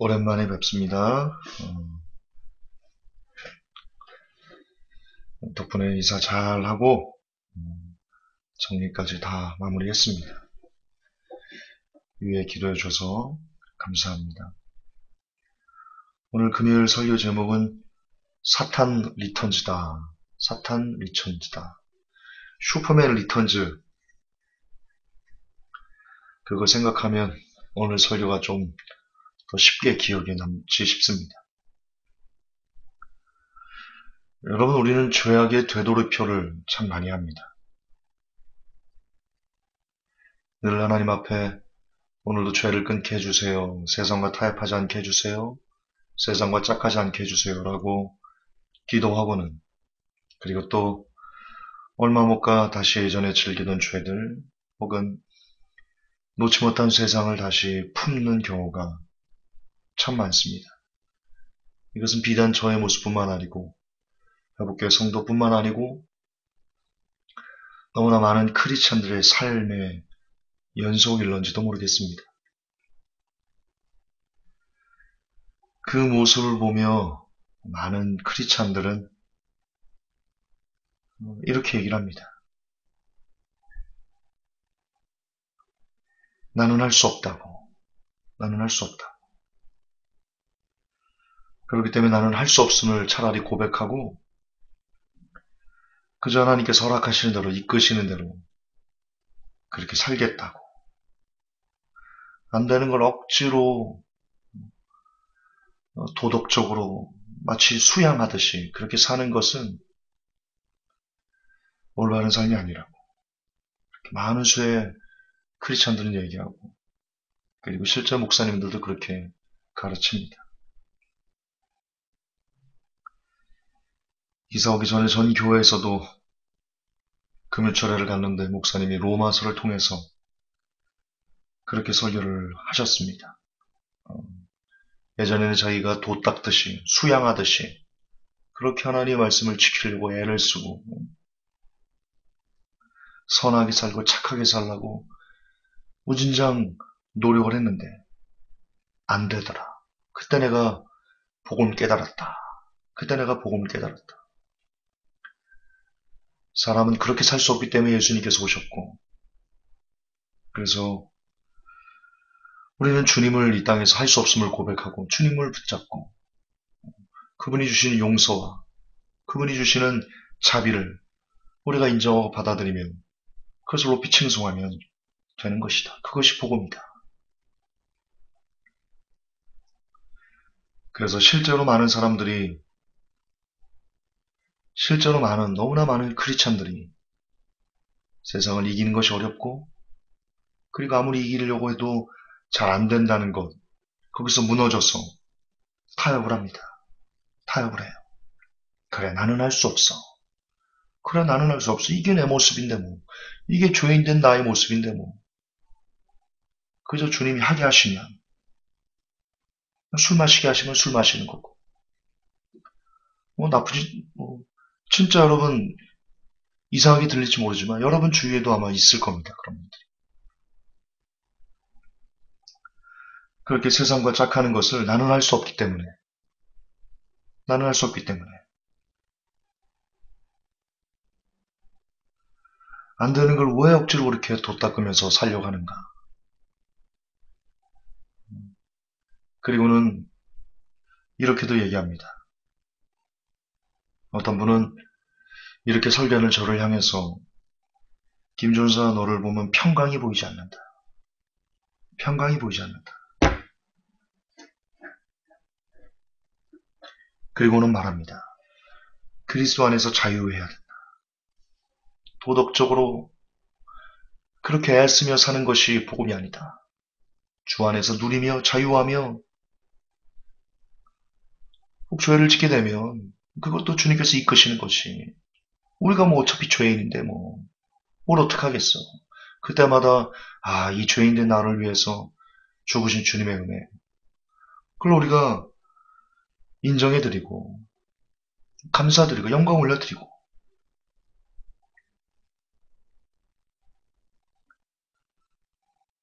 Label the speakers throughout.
Speaker 1: 오랜만에 뵙습니다. 덕분에 이사 잘하고 정리까지 다 마무리했습니다. 위에 기도해 줘서 감사합니다. 오늘 금요일 설교 제목은 사탄 리턴즈다. 사탄 리턴즈다. 슈퍼맨 리턴즈. 그거 생각하면 오늘 설교가 좀 더 쉽게 기억에 남지 싶습니다. 여러분, 우리는 죄악의 되돌이표를 참 많이 합니다. 늘 하나님 앞에 오늘도 죄를 끊게 해주세요. 세상과 타협하지 않게 해주세요. 세상과 짝하지 않게 해주세요. 라고 기도하고는, 그리고 또 얼마 못 가 다시 예전에 즐기던 죄들 혹은 놓지 못한 세상을 다시 품는 경우가 참 많습니다. 이것은 비단 저의 모습뿐만 아니고 회복교회 성도뿐만 아니고 너무나 많은 크리스찬들의 삶의 연속일런지도 모르겠습니다. 그 모습을 보며 많은 크리스찬들은 이렇게 얘기를 합니다. 나는 할 수 없다고. 나는 할 수 없다고. 그렇기 때문에 나는 할 수 없음을 차라리 고백하고 그저 하나님께서 허락하시는 대로 이끄시는 대로 그렇게 살겠다고. 안 되는 걸 억지로 도덕적으로 마치 수양하듯이 그렇게 사는 것은 올바른 삶이 아니라고. 많은 수의 크리스찬들은 얘기하고 그리고 실제 목사님들도 그렇게 가르칩니다. 이사 오기 전에 전 교회에서도 금요철회를 갔는데 목사님이 로마서를 통해서 그렇게 설교를 하셨습니다. 예전에는 자기가 도 닦듯이 수양하듯이 그렇게 하나님의 말씀을 지키려고 애를 쓰고 선하게 살고 착하게 살라고 무진장 노력을 했는데 안 되더라. 그때 내가 복음을 깨달았다. 그때 내가 복음을 깨달았다. 사람은 그렇게 살 수 없기 때문에 예수님께서 오셨고 그래서 우리는 주님을 이 땅에서 할 수 없음을 고백하고 주님을 붙잡고 그분이 주시는 용서와 그분이 주시는 자비를 우리가 인정하고 받아들이면 그것을 높이 칭송하면 되는 것이다. 그것이 복음이다. 그래서 실제로 너무나 많은 크리스찬들이 세상을 이기는 것이 어렵고 그리고 아무리 이기려고 해도 잘 안 된다는 것, 거기서 무너져서 타협을 합니다. 타협을 해요. 그래, 나는 할 수 없어. 그래, 나는 할 수 없어. 이게 내 모습인데 뭐. 이게 죄인된 나의 모습인데 뭐. 그저 주님이 하게 하시면 술 마시게 하시면 술 마시는 거고. 진짜 여러분 이상하게 들릴지 모르지만 여러분 주위에도 아마 있을 겁니다. 그런 분들이. 그렇게 세상과 짝하는 것을 나는 할 수 없기 때문에 안 되는 걸 왜 억지로 그렇게 돛닦으면서 살려고 하는가. 그리고는 이렇게도 얘기합니다. 어떤 분은 이렇게 설교하는 저를 향해서 김준사 너를 보면 평강이 보이지 않는다. 평강이 보이지 않는다. 그리고는 말합니다. 그리스도 안에서 자유해야 된다. 도덕적으로 그렇게 애쓰며 사는 것이 복음이 아니다. 주 안에서 누리며 자유하며 혹 죄를 짓게 되면 그것도 주님께서 이끄시는 것이 우리가 뭐 어차피 죄인인데 뭘 어떡하겠어. 그때마다 이 죄인된 나를 위해서 죽으신 주님의 은혜 그걸 우리가 인정해드리고 감사드리고 영광 올려드리고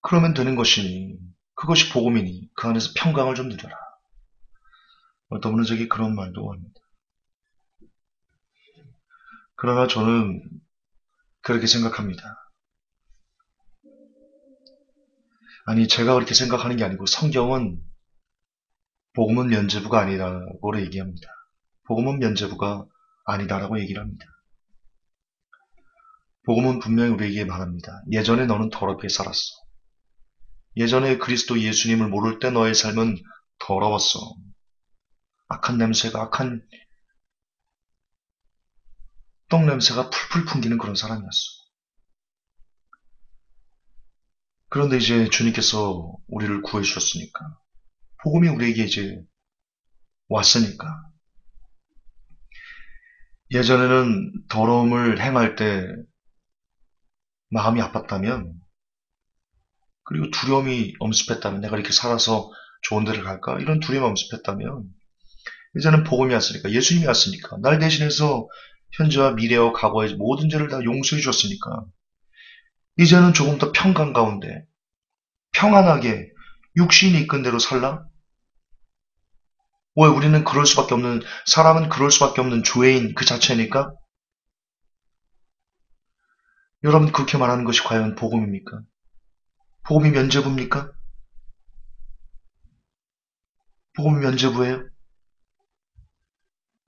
Speaker 1: 그러면 되는 것이니 그것이 복음이니 그 안에서 평강을 좀 누려라. 어떤 분은 저기 그런 말도 합니다. 그러나 저는 그렇게 생각합니다. 아니, 제가 그렇게 생각하는 게 아니고 성경은 복음은 면죄부가 아니라고 얘기합니다. 복음은 면죄부가 아니다라고 얘기를 합니다. 복음은 분명히 우리에게 말합니다. 예전에 너는 더럽게 살았어. 예전에 그리스도 예수님을 모를 때 너의 삶은 더러웠어. 악한 냄새가, 악한 똥 냄새가 풀풀 풍기는 그런 사람이었어. 그런데 이제 주님께서 우리를 구해주셨으니까, 복음이 우리에게 이제 왔으니까, 예전에는 더러움을 행할 때 마음이 아팠다면, 그리고 두려움이 엄습했다면, 내가 이렇게 살아서 좋은 데를 갈까? 이런 두려움이 엄습했다면, 이제는 복음이 왔으니까, 예수님이 왔으니까, 날 대신해서 현재와 미래와 과거의 모든 죄를 다 용서해 주었으니까, 이제는 조금 더 평강 가운데, 평안하게, 육신이 이끈 대로 살라? 왜 우리는 그럴 수밖에 없는, 사람은 그럴 수밖에 없는 죄인 그 자체니까? 여러분, 그렇게 말하는 것이 과연 복음입니까? 복음이 면죄부입니까? 복음이 면죄부예요?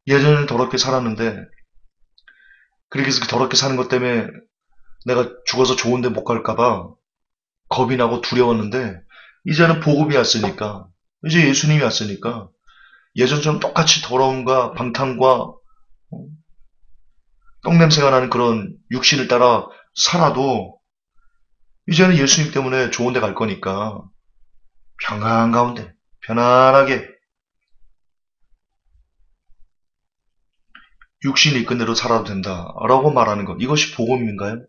Speaker 1: 예전에는 더럽게 살았는데, 그래서 그 더럽게 사는 것 때문에 내가 죽어서 좋은 데 못 갈까봐 겁이 나고 두려웠는데, 이제는 복음이 왔으니까, 이제 예수님이 왔으니까, 예전처럼 똑같이 더러움과 방탕과 똥냄새가 나는 그런 육신을 따라 살아도, 이제는 예수님 때문에 좋은 데 갈 거니까, 평안 가운데, 편안하게, 육신이 이끈 대로 살아도 된다라고 말하는 것. 이것이 복음인가요?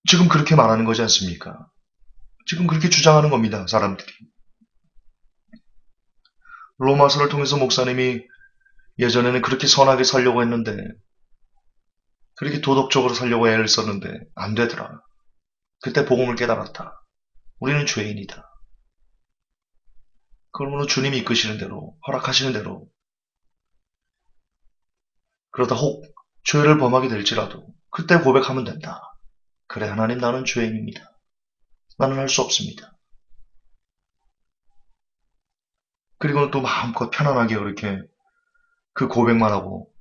Speaker 1: 지금 그렇게 말하는 거지 않습니까? 지금 그렇게 주장하는 겁니다, 사람들이. 로마서를 통해서 목사님이 예전에는 그렇게 선하게 살려고 했는데, 그렇게 도덕적으로 살려고 애를 썼는데, 안 되더라. 그때 복음을 깨달았다. 우리는 죄인이다. 그러므로 주님이 이끄시는 대로, 허락하시는 대로, 그러다 혹 죄를 범하게 될지라도, 그때 고백하면 된다. 그래, 하나님, 나는 죄인입니다. 나는 할 수 없습니다. 그리고 또 마음껏 편안하게 그렇게 그 고백만 하고,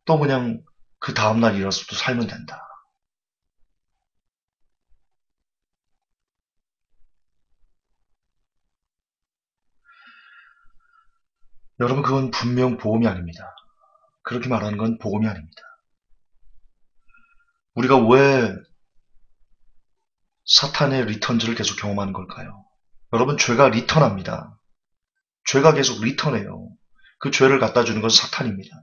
Speaker 1: 또 그냥 그 다음날 일어나서 또 살면 된다. 여러분, 그건 분명 복음이 아닙니다. 그렇게 말하는 건 복음이 아닙니다. 우리가 왜 사탄의 리턴즈를 계속 경험하는 걸까요? 여러분, 죄가 리턴합니다. 죄가 계속 리턴해요. 그 죄를 갖다 주는 건 사탄입니다.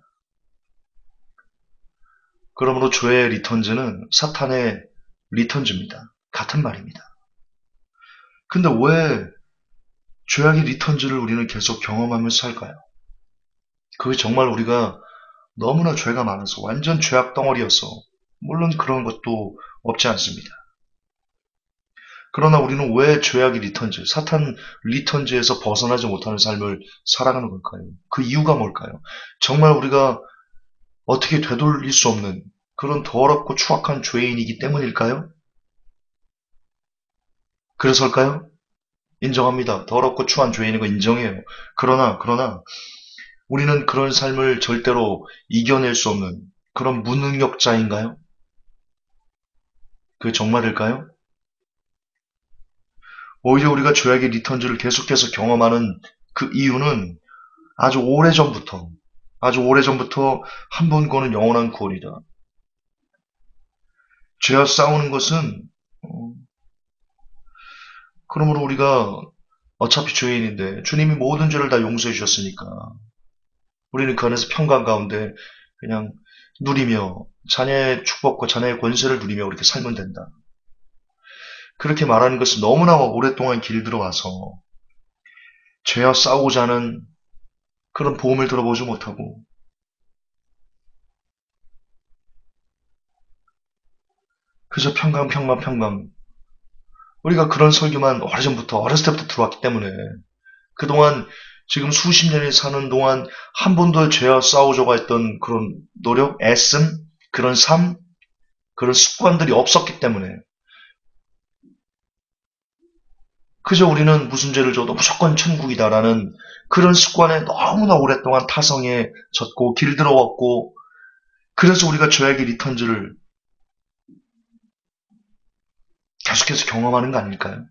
Speaker 1: 그러므로 죄의 리턴즈는 사탄의 리턴즈입니다. 같은 말입니다. 근데 왜 죄악의 리턴즈를 우리는 계속 경험하면서 살까요? 그게 정말 우리가 너무나 죄가 많아서 완전 죄악 덩어리여서, 물론 그런 것도 없지 않습니다. 그러나 우리는 왜 죄악의 리턴즈, 사탄 리턴즈에서 벗어나지 못하는 삶을 살아가는 걸까요? 그 이유가 뭘까요? 정말 우리가 어떻게 되돌릴 수 없는 그런 더럽고 추악한 죄인이기 때문일까요? 그래서일까요? 인정합니다. 더럽고 추한 죄인인 거 인정해요. 그러나 우리는 그런 삶을 절대로 이겨낼 수 없는 그런 무능력자인가요? 그게 정말일까요? 오히려 우리가 죄악의 리턴즈를 계속해서 경험하는 그 이유는 아주 오래전부터, 아주 오래전부터 한 번 구원은 영원한 구원이다. 죄와 싸우는 것은, 그러므로 우리가 어차피 죄인인데 주님이 모든 죄를 다 용서해 주셨으니까 우리는 그 안에서 평강 가운데 그냥 누리며 자녀의 축복과 자녀의 권세를 누리며 그렇게 살면 된다. 그렇게 말하는 것은 너무나 오랫동안 길들어와서 죄와 싸우고자 하는 그런 복음을 들어보지 못하고, 그저 평강. 우리가 그런 설교만 오래전부터 어렸을 때부터 들어왔기 때문에 그동안 지금 수십 년이 사는 동안 한 번도 죄와 싸우자고 했던 그런 노력, 애씀, 그런 삶, 그런 습관들이 없었기 때문에 그저 우리는 무슨 죄를 져도 무조건 천국이다라는 그런 습관에 너무나 오랫동안 타성에 젖고 길들어왔고 그래서 우리가 죄악의 리턴즈를 계속해서 경험하는 거 아닐까요?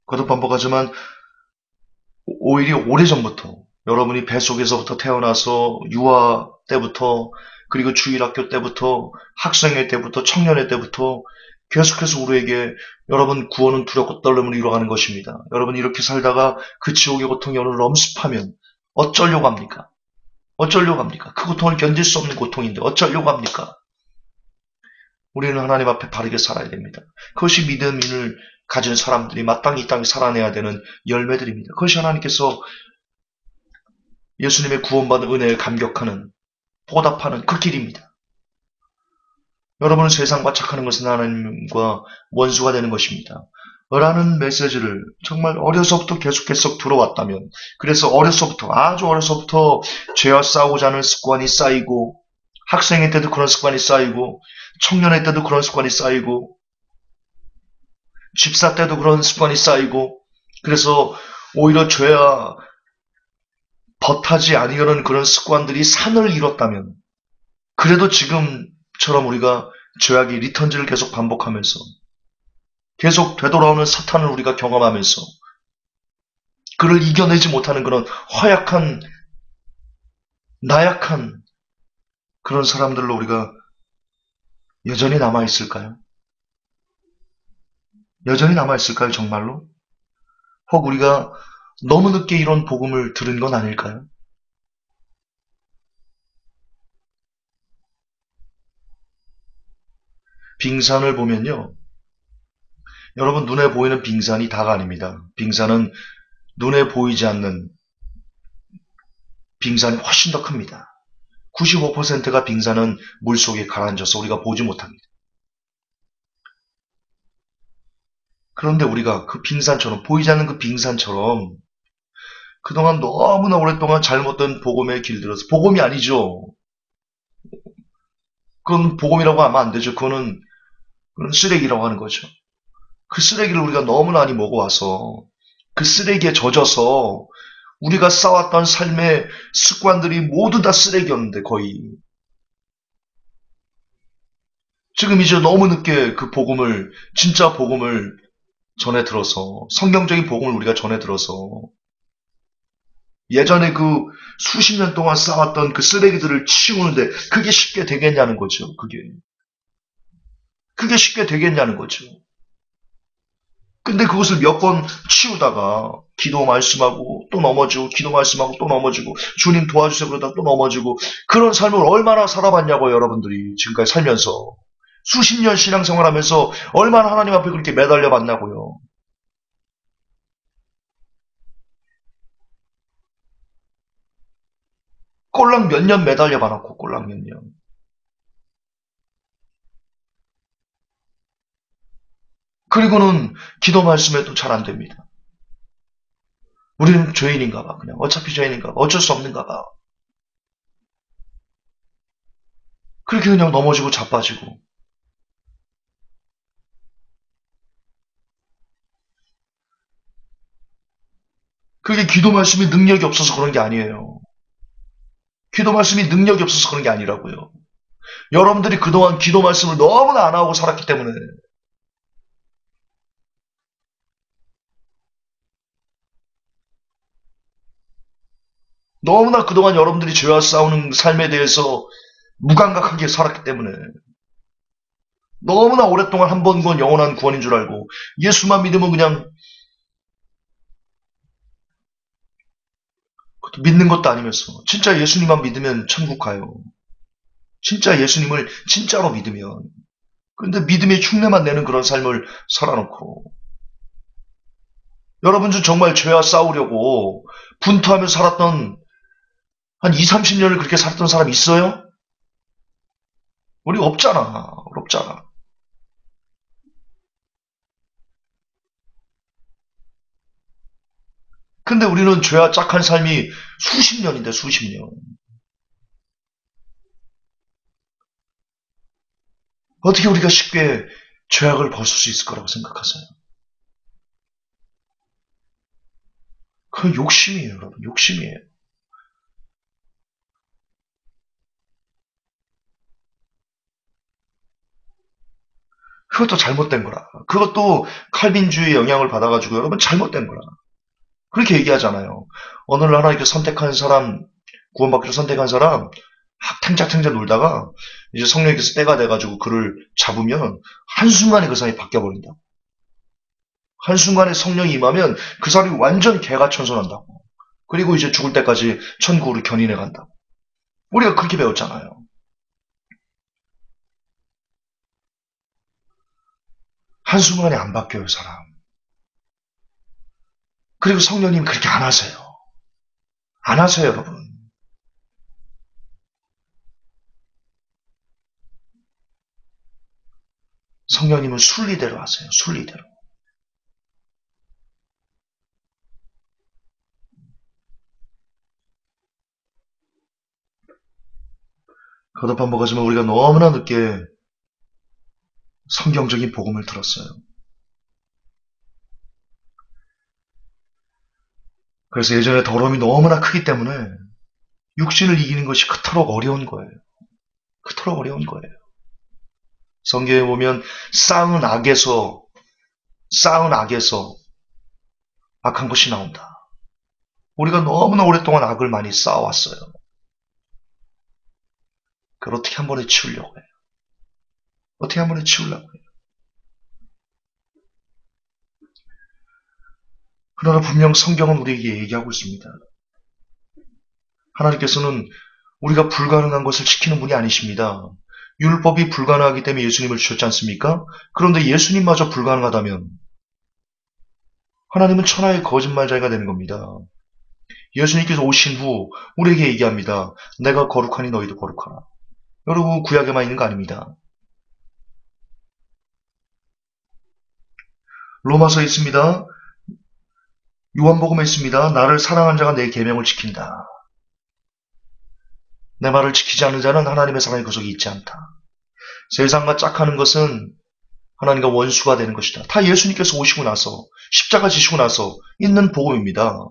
Speaker 1: 거듭 반복하지만 오히려 오래전부터 여러분이 뱃속에서부터 태어나서 유아 때부터 그리고 주일학교 때부터 학생회 때부터 청년회 때부터 계속해서 우리에게 여러분 구원은 두렵고 떨림으로 이루어가는 것입니다. 여러분 이렇게 살다가 그 지옥의 고통이 오늘 엄습하면 어쩌려고 합니까? 어쩌려고 합니까? 그 고통을 견딜 수 없는 고통인데 어쩌려고 합니까? 우리는 하나님 앞에 바르게 살아야 됩니다. 그것이 믿음을 가진 사람들이 마땅히 이 땅에 살아내야 되는 열매들입니다. 그것이 하나님께서 예수님의 구원받은 은혜에 감격하는 보답하는 그 길입니다. 여러분은 세상과 착하는 것은 하나님과 원수가 되는 것입니다. 라는 메시지를 정말 어려서부터 계속 들어왔다면 그래서 어려서부터 아주 어려서부터 죄와 싸우고자 하는 습관이 쌓이고 학생회 때도 그런 습관이 쌓이고 청년회 때도 그런 습관이 쌓이고 집사 때도 그런 습관이 쌓이고 그래서 오히려 죄와 벗하지 아니하는 그런 습관들이 산을 이뤘다면 그래도 지금처럼 우리가 죄악의 리턴즈를 계속 반복하면서 계속 되돌아오는 사탄을 우리가 경험하면서 그를 이겨내지 못하는 그런 허약한 나약한 그런 사람들로 우리가 여전히 남아있을까요? 여전히 남아있을까요, 정말로? 혹 우리가 너무 늦게 이런 복음을 들은 건 아닐까요? 빙산을 보면요. 여러분 눈에 보이는 빙산이 다가 아닙니다. 빙산은 눈에 보이지 않는 빙산이 훨씬 더 큽니다. 95%가 빙산은 물속에 가라앉아서 우리가 보지 못합니다. 그런데 우리가 그 빙산처럼 보이지 않는 그 빙산처럼 그동안 너무나 오랫동안 잘못된 복음에 길들여서 복음이 아니죠. 그건 복음이라고 하면 안 되죠. 그건 쓰레기라고 하는 거죠. 그 쓰레기를 우리가 너무 많이 먹어와서 그 쓰레기에 젖어서 우리가 쌓았던 삶의 습관들이 모두 다 쓰레기였는데 거의 지금 이제 너무 늦게 그 복음을 진짜 복음을 전해 들어서 성경적인 복음을 우리가 전해 들어서 예전에 그 수십 년 동안 쌓았던 그 쓰레기들을 치우는데 그게 쉽게 되겠냐는 거죠. 그게 쉽게 되겠냐는 거죠. 근데 그것을 몇 번 치우다가 기도 말씀하고 또 넘어지고 기도 말씀하고 또 넘어지고 주님 도와주세요 그러다 또 넘어지고 그런 삶을 얼마나 살아봤냐고요. 여러분들이 지금까지 살면서 수십 년 신앙생활하면서 얼마나 하나님 앞에 그렇게 매달려 봤냐고요. 꼴랑 몇 년 매달려 봐놓고 꼴랑 몇 년. 그리고는 기도 말씀에도 잘 안 됩니다. 우리는 죄인인가 봐. 그냥 어차피 죄인인가 봐. 어쩔 수 없는가 봐. 그렇게 그냥 넘어지고 자빠지고. 그게 기도 말씀이 능력이 없어서 그런 게 아니에요. 기도 말씀이 능력이 없어서 그런 게 아니라고요. 여러분들이 그동안 기도 말씀을 너무나 안 하고 살았기 때문에 너무나 그동안 여러분들이 죄와 싸우는 삶에 대해서 무감각하게 살았기 때문에 너무나 오랫동안 한 번 구원 영원한 구원인 줄 알고 예수만 믿으면 그냥 믿는 것도 아니면서 진짜 예수님만 믿으면 천국 가요. 진짜 예수님을 진짜로 믿으면 그런데 믿음의 흉내만 내는 그런 삶을 살아놓고 여러분 중 정말 죄와 싸우려고 분투하며 살았던 한 20, 30년을 그렇게 살았던 사람 있어요? 우리 없잖아. 부럽지 않아. 근데 우리는 죄와 짝한 삶이 수십 년인데, 수십 년. 어떻게 우리가 쉽게 죄악을 벗을 수 있을 거라고 생각하세요? 그건 욕심이에요, 여러분. 욕심이에요. 그것도 잘못된 거라. 그것도 칼빈주의 영향을 받아가지고 여러분 잘못된 거라. 그렇게 얘기하잖아요. 어느 날 하나님께 선택한 사람, 구원받기로 선택한 사람, 막 탱자탱자 놀다가 이제 성령께서 때가 돼가지고 그를 잡으면 한순간에 그 사람이 바뀌어버린다. 한순간에 성령이 임하면 그 사람이 완전 개가천선한다고. 그리고 이제 죽을 때까지 천국으로 견인해 간다고. 우리가 그렇게 배웠잖아요. 한순간에 안 바뀌어요, 사람. 그리고 성령님 그렇게 안 하세요. 안 하세요, 여러분. 성령님은 순리대로 하세요, 순리대로. 거듭반복하지만 우리가 너무나 늦게 성경적인 복음을 들었어요. 그래서 예전에 더러움이 너무나 크기 때문에 육신을 이기는 것이 그토록 어려운 거예요. 그토록 어려운 거예요. 성경에 보면 쌓은 악에서 악한 것이 나온다. 우리가 너무나 오랫동안 악을 많이 쌓아왔어요. 그걸 어떻게 한 번에 치우려고 해요. 어떻게 한 번에 치우려고 해요. 그러나 분명 성경은 우리에게 얘기하고 있습니다. 하나님께서는 우리가 불가능한 것을 지키는 분이 아니십니다. 율법이 불가능하기 때문에 예수님을 주셨지 않습니까? 그런데 예수님마저 불가능하다면 하나님은 천하의 거짓말자가 되는 겁니다. 예수님께서 오신 후 우리에게 얘기합니다. 내가 거룩하니 너희도 거룩하라. 여러분 구약에만 있는 거 아닙니다. 로마서에 있습니다. 요한복음에 있습니다. 나를 사랑한 자가 내 계명을 지킨다. 내 말을 지키지 않는 자는 하나님의 사랑의 구속이 있지 않다. 세상과 짝하는 것은 하나님과 원수가 되는 것이다. 다 예수님께서 오시고 나서 십자가 지시고 나서 있는 복음입니다.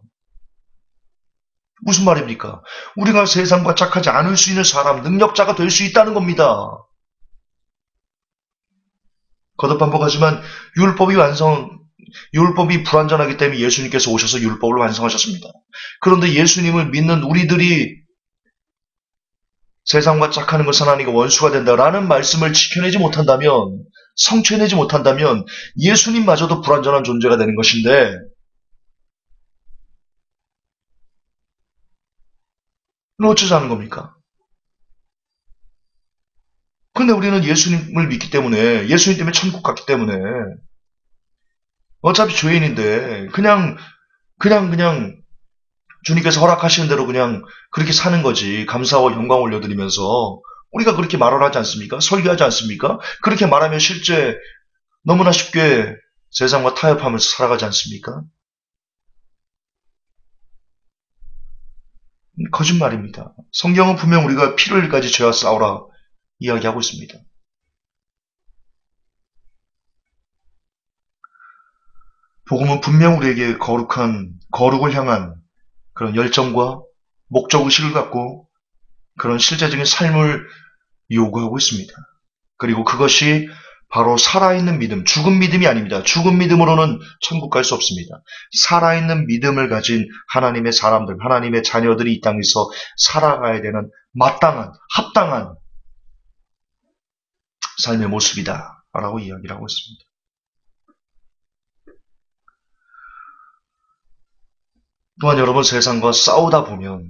Speaker 1: 무슨 말입니까? 우리가 세상과 짝하지 않을 수 있는 사람, 능력자가 될 수 있다는 겁니다. 거듭 반복하지만 율법이 불완전하기 때문에 예수님께서 오셔서 율법을 완성하셨습니다. 그런데 예수님을 믿는 우리들이 세상과 짝하는 것은 하나님과 원수가 된다라는 말씀을 지켜내지 못한다면, 성취해내지 못한다면 예수님마저도 불완전한 존재가 되는 것인데 어쩌자는 겁니까? 근데 우리는 예수님을 믿기 때문에, 예수님 때문에 천국 갔기 때문에 어차피 죄인인데 그냥 주님께서 허락하시는 대로 그냥 그렇게 사는 거지. 감사와 영광 올려드리면서 우리가 그렇게 말을 하지 않습니까? 설교하지 않습니까? 그렇게 말하면 실제 너무나 쉽게 세상과 타협하면서 살아가지 않습니까? 거짓말입니다. 성경은 분명 우리가 피를 흘릴까지 죄와 싸우라 이야기하고 있습니다. 복음은 분명 우리에게 거룩을 향한 그런 열정과 목적의식을 갖고 그런 실제적인 삶을 요구하고 있습니다. 그리고 그것이 바로 살아있는 믿음, 죽은 믿음이 아닙니다. 죽은 믿음으로는 천국 갈 수 없습니다. 살아있는 믿음을 가진 하나님의 사람들, 하나님의 자녀들이 이 땅에서 살아가야 되는 마땅한, 합당한 삶의 모습이다 라고 이야기를 하고 있습니다. 또한 여러분 세상과 싸우다 보면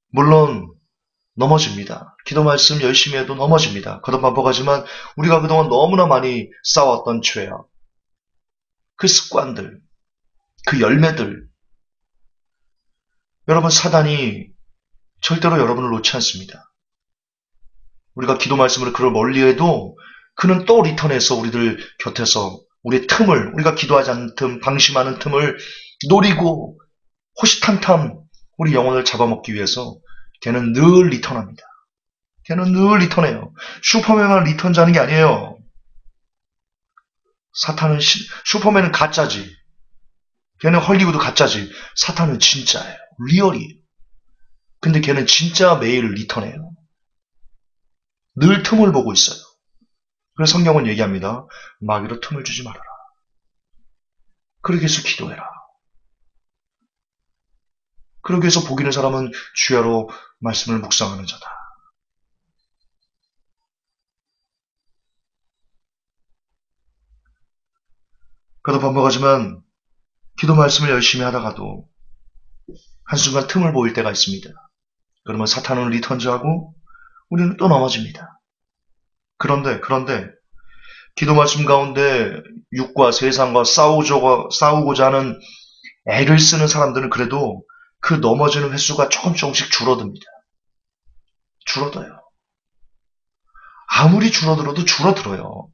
Speaker 1: 물론 넘어집니다. 기도 말씀 열심히 해도 넘어집니다. 거듭 반복하지만 우리가 그동안 너무나 많이 싸웠던 죄악, 그 습관들, 그 열매들 여러분 사단이 절대로 여러분을 놓지 않습니다. 우리가 기도 말씀으로 그를 멀리해도 그는 또 리턴해서 우리들 곁에서 우리의 틈을, 우리가 기도하지 않는 틈, 방심하는 틈을 노리고 호시탐탐 우리 영혼을 잡아먹기 위해서 걔는 늘 리턴합니다. 걔는 늘 리턴해요. 슈퍼맨만 리턴자는 게 아니에요. 슈퍼맨은 가짜지. 걔는 헐리우드 가짜지. 사탄은 진짜예요. 리얼이에요. 근데 걔는 진짜 매일 리턴해요. 늘 틈을 보고 있어요. 그래서 성경은 얘기합니다. 마귀로 틈을 주지 말아라. 그러기 위해서 기도해라. 그러기 위해서 복 있는 사람은 주야로 말씀을 묵상하는 자다. 그래도 반복하지만 기도 말씀을 열심히 하다가도 한순간 틈을 보일 때가 있습니다. 그러면 사탄은 리턴즈하고 우리는 또 넘어집니다. 그런데 기도 말씀 가운데 육과 세상과 싸우고자 하는 애를 쓰는 사람들은 그래도 그 넘어지는 횟수가 조금씩 줄어듭니다. 줄어들어요. 아무리 줄어들어도 줄어들어요.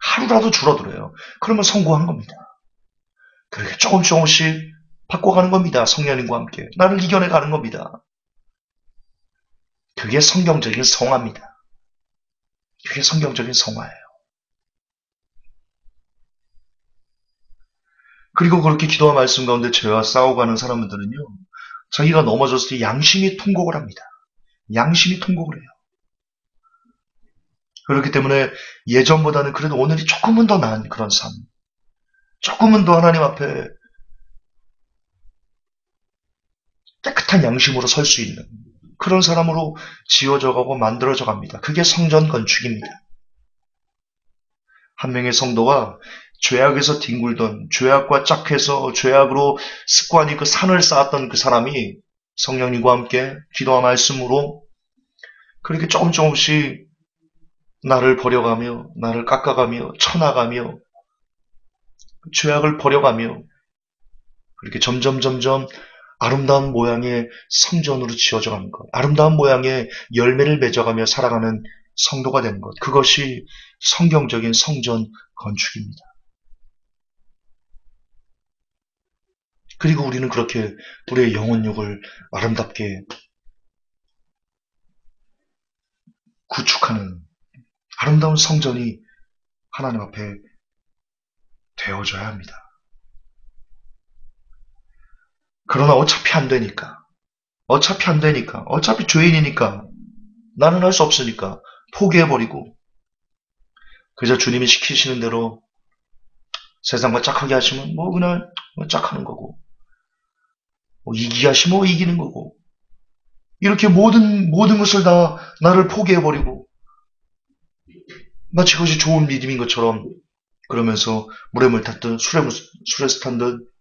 Speaker 1: 하루라도 줄어들어요. 그러면 성공한 겁니다. 그렇게 조금씩 바꿔가는 겁니다. 성령님과 함께. 나를 이겨내가는 겁니다. 그게 성경적인 성화입니다. 그게 성경적인 성화예요. 그리고 그렇게 기도와 말씀 가운데 죄와 싸워가는 사람들은요, 자기가 넘어졌을 때 양심이 통곡을 합니다. 양심이 통곡을 해요. 그렇기 때문에 예전보다는 그래도 오늘이 조금은 더 나은 그런 삶, 조금은 더 하나님 앞에 깨끗한 양심으로 설 수 있는 그런 사람으로 지어져 가고 만들어져 갑니다. 그게 성전 건축입니다. 한 명의 성도가 죄악에서 뒹굴던, 죄악과 짝해서 죄악으로 습관이 그 산을 쌓았던 그 사람이 성령님과 함께 기도와 말씀으로 그렇게 조금씩 나를 버려가며, 나를 깎아가며, 쳐나가며, 죄악을 버려가며, 그렇게 점점 아름다운 모양의 성전으로 지어져 가는 것, 아름다운 모양의 열매를 맺어가며 살아가는 성도가 되는 것, 그것이 성경적인 성전 건축입니다. 그리고 우리는 그렇게 우리의 영혼육을 아름답게 구축하는 아름다운 성전이 하나님 앞에 되어져야 합니다. 그러나 어차피 안 되니까, 어차피 죄인이니까, 나는 할 수 없으니까 포기해버리고 그저 주님이 시키시는 대로 세상과 짝하게 하시면 그냥 짝하는 거고, 이기게 하시면 이기는 거고, 이렇게 모든 것을 다 나를 포기해버리고 마치 그것이 좋은 믿음인 것처럼 그러면서 물에 물 탔든 술에 탄 듯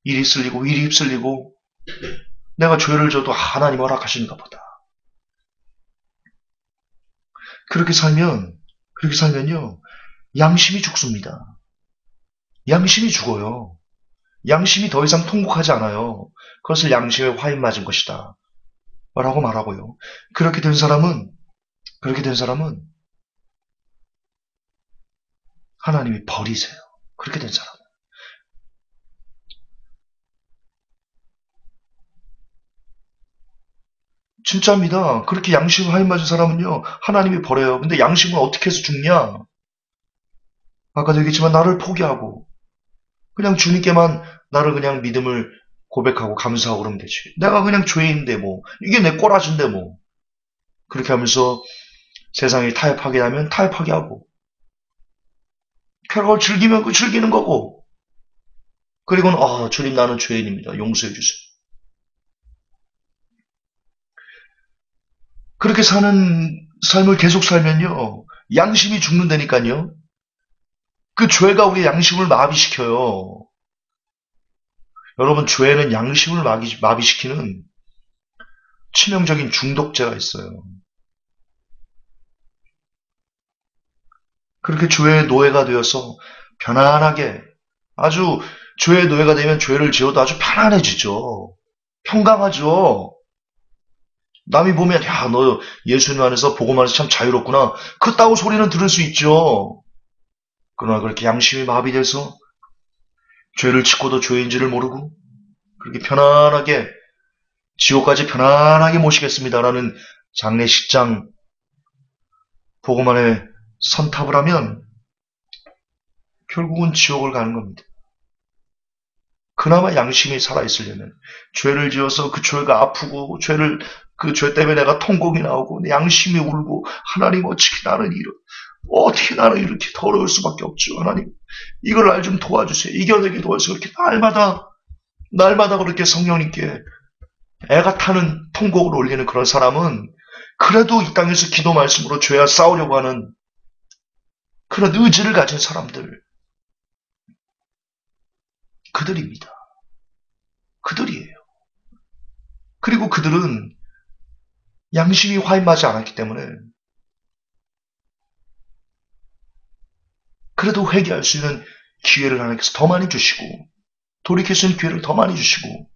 Speaker 1: 일이 휩쓸리고 내가 죄를 져도 하나님 허락하시는가 보다. 그렇게 살면요 양심이 죽습니다. 양심이 죽어요. 양심이 더 이상 통곡하지 않아요. 그것을 양심에 화인 맞은 것이다 라고 말하고요. 그렇게 된 사람은 하나님이 버리세요. 그렇게 된 사람은. 진짜입니다. 그렇게 양심 화인 맞은 사람은요, 하나님이 버려요. 근데 양심은 어떻게 해서 죽냐? 아까도 얘기했지만 나를 포기하고, 그냥 주님께만 나를 그냥 믿음을 고백하고 감사하고 그러면 되지. 내가 그냥 죄인데 이게 내 꼬라진데 그렇게 하면서 세상에 타협하게 하면 타협하게 하고, 결국을 즐기면 즐기는 거고, 그리고는 주님 나는 죄인입니다. 용서해 주세요. 그렇게 사는 삶을 계속 살면요, 양심이 죽는다니까요. 그 죄가 우리 양심을 마비시켜요. 여러분, 죄는 양심을 마비시키는 치명적인 중독제가 있어요. 그렇게 죄의 노예가 되어서 편안하게, 아주 죄의 노예가 되면 죄를 지어도 아주 편안해지죠. 평강하죠. 남이 보면 야, 너 예수님 안에서 복음 안에서 참 자유롭구나. 그따구 소리는 들을 수 있죠. 그러나 그렇게 양심이 마비돼서 죄를 짓고도 죄인지를 모르고 그렇게 편안하게 지옥까지 편안하게 모시겠습니다라는 장례식장 복음 안에 선탑을 하면 결국은 지옥을 가는 겁니다. 그나마 양심이 살아있으려면 죄를 지어서 그 죄가 아프고 그 죄 때문에 내가 통곡이 나오고 내 양심이 울고 하나님 어떻게 나는 이렇게 더러울 수밖에 없죠. 하나님 이걸 날 좀 도와주세요. 이겨내게 도와주세요. 이렇게 날마다 그렇게 성령님께 애가 타는 통곡을 올리는 그런 사람은 그래도 이 땅에서 기도 말씀으로 죄와 싸우려고 하는 그런 의지를 가진 사람들 그들입니다. 그들이에요. 그리고 그들은 양심이 화인하지 않았기 때문에 그래도 회개할 수 있는 기회를 하나님께서 더 많이 주시고 돌이킬 수 있는 기회를 더 많이 주시고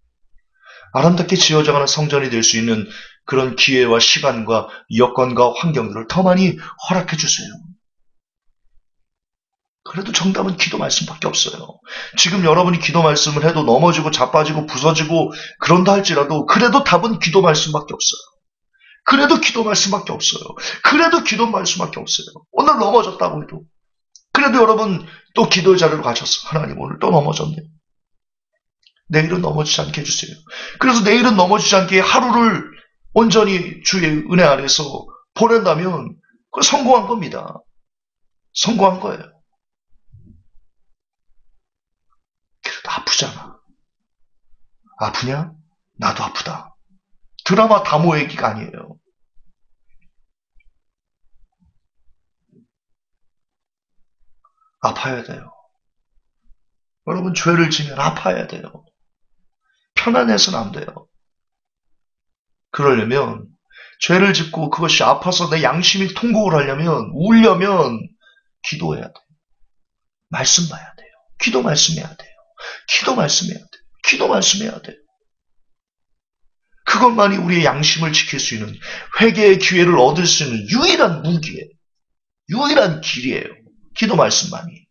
Speaker 1: 아름답게 지어져가는 성전이 될 수 있는 그런 기회와 시간과 여건과 환경들을 더 많이 허락해 주세요. 그래도 정답은 기도 말씀밖에 없어요. 지금 여러분이 기도 말씀을 해도 넘어지고 자빠지고 부서지고 그런다 할지라도 그래도 답은 기도 말씀밖에 없어요. 그래도 기도 말씀밖에 없어요. 그래도 기도 말씀밖에 없어요. 오늘 넘어졌다고 해도 그래도 여러분 또 기도의 자리로 가셨어. 하나님 오늘 또 넘어졌네. 내일은 넘어지지 않게 해주세요. 그래서 내일은 넘어지지 않게 하루를 온전히 주의 은혜 아래서 보낸다면 그건 성공한 겁니다. 성공한 거예요. 그래도 아프잖아. 아프냐? 나도 아프다. 드라마 다모 얘기가 아니에요. 아파야 돼요. 여러분 죄를 지면 아파야 돼요. 편안해서는 안 돼요. 그러려면 죄를 짓고 그것이 아파서 내 양심이 통곡을 하려면 울려면 기도해야 돼요. 말씀 봐야 돼요. 기도 말씀해야 돼요. 기도 말씀해야 돼요. 기도 말씀해야 돼요. 그것만이 우리의 양심을 지킬 수 있는 회개의 기회를 얻을 수 있는 유일한 무기예요. 유일한 길이에요. 기도 말씀만이.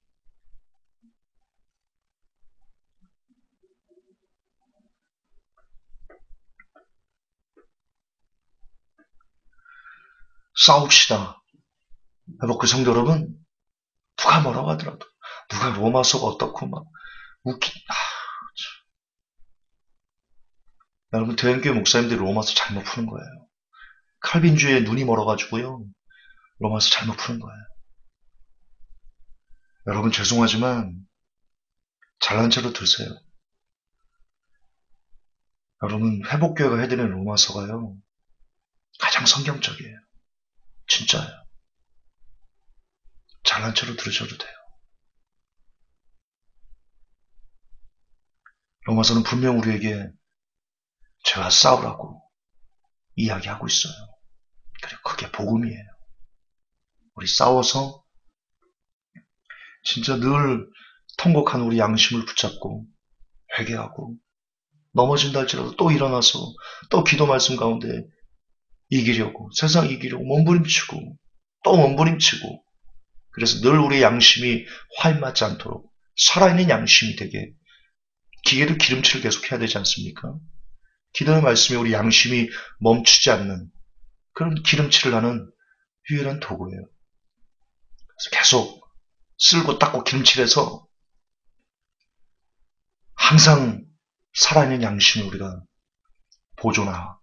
Speaker 1: 싸웁시다. 그 성도 여러분, 누가 뭐라고 하더라도, 누가 로마서가 어떻고 막 여러분 대형교회 목사님들이 로마서 잘못 푸는 거예요. 칼빈주의에 눈이 멀어가지고요. 로마서 잘못 푸는 거예요. 여러분 죄송하지만 잘난 체로 들으세요. 여러분 회복교회가 해드리는 로마서가요. 가장 성경적이에요. 진짜예요. 잘난 체로 들으셔도 돼요. 로마서는 분명 우리에게 죄와 싸우라고 이야기하고 있어요. 그리고 그게 복음이에요. 우리 싸워서 진짜 늘 통곡한 우리 양심을 붙잡고 회개하고 넘어진다 할지라도 또 일어나서 또 기도 말씀 가운데 이기려고 세상 이기려고 몸부림치고 또 몸부림치고 그래서 늘 우리의 양심이 화인맞지 않도록 살아있는 양심이 되게 기회를 기름칠을 계속 해야 되지 않습니까? 기도의 말씀이 우리 양심이 멈추지 않는 그런 기름칠을 하는 유일한 도구예요. 그래서 계속 쓸고 닦고 기름칠해서 항상 살아있는 양심을 우리가 보존하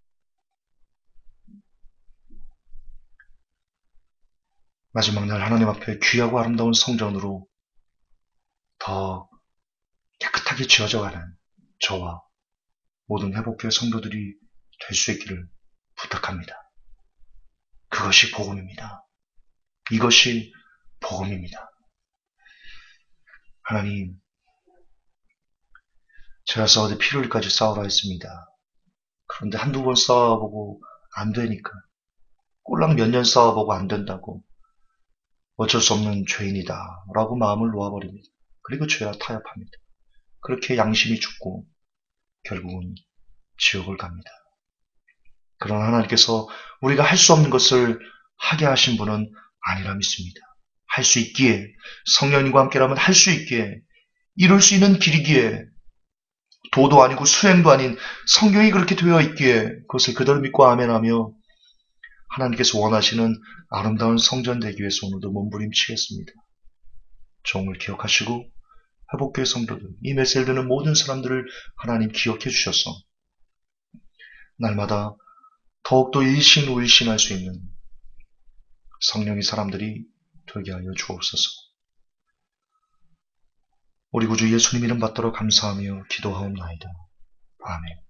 Speaker 1: 마지막 날 하나님 앞에 귀하고 아름다운 성전으로 더 깨끗하게 지어져가는 저와 모든 회복교회 성도들이 될 수 있기를 부탁합니다. 그것이 복음입니다. 이것이 복음입니다. 하나님, 제가 싸우되 필요일까지 싸우라 했습니다. 그런데 한두 번 싸워보고 안 되니까 꼴랑 몇 년 싸워보고 안 된다고 어쩔 수 없는 죄인이다 라고 마음을 놓아버립니다. 그리고 죄와 타협합니다. 그렇게 양심이 죽고 결국은 지옥을 갑니다. 그러나 하나님께서 우리가 할 수 없는 것을 하게 하신 분은 아니라 믿습니다. 할 수 있기에, 성령님과 함께라면 할 수 있기에, 이룰 수 있는 길이기에, 도도 아니고 수행도 아닌 성경이 그렇게 되어 있기에 그것을 그대로 믿고 아멘하며 하나님께서 원하시는 아름다운 성전 되기 위해서 오늘도 몸부림치겠습니다. 종을 기억하시고 회복교회 성도들, 이 메시지를 듣는 모든 사람들을 하나님 기억해 주셔서 날마다 더욱더 일신우일신할 수 있는 성령의 사람들이 되게 하여 주옵소서. 우리 구주 예수님 이름 받들어 감사하며 기도하옵나이다. 아멘.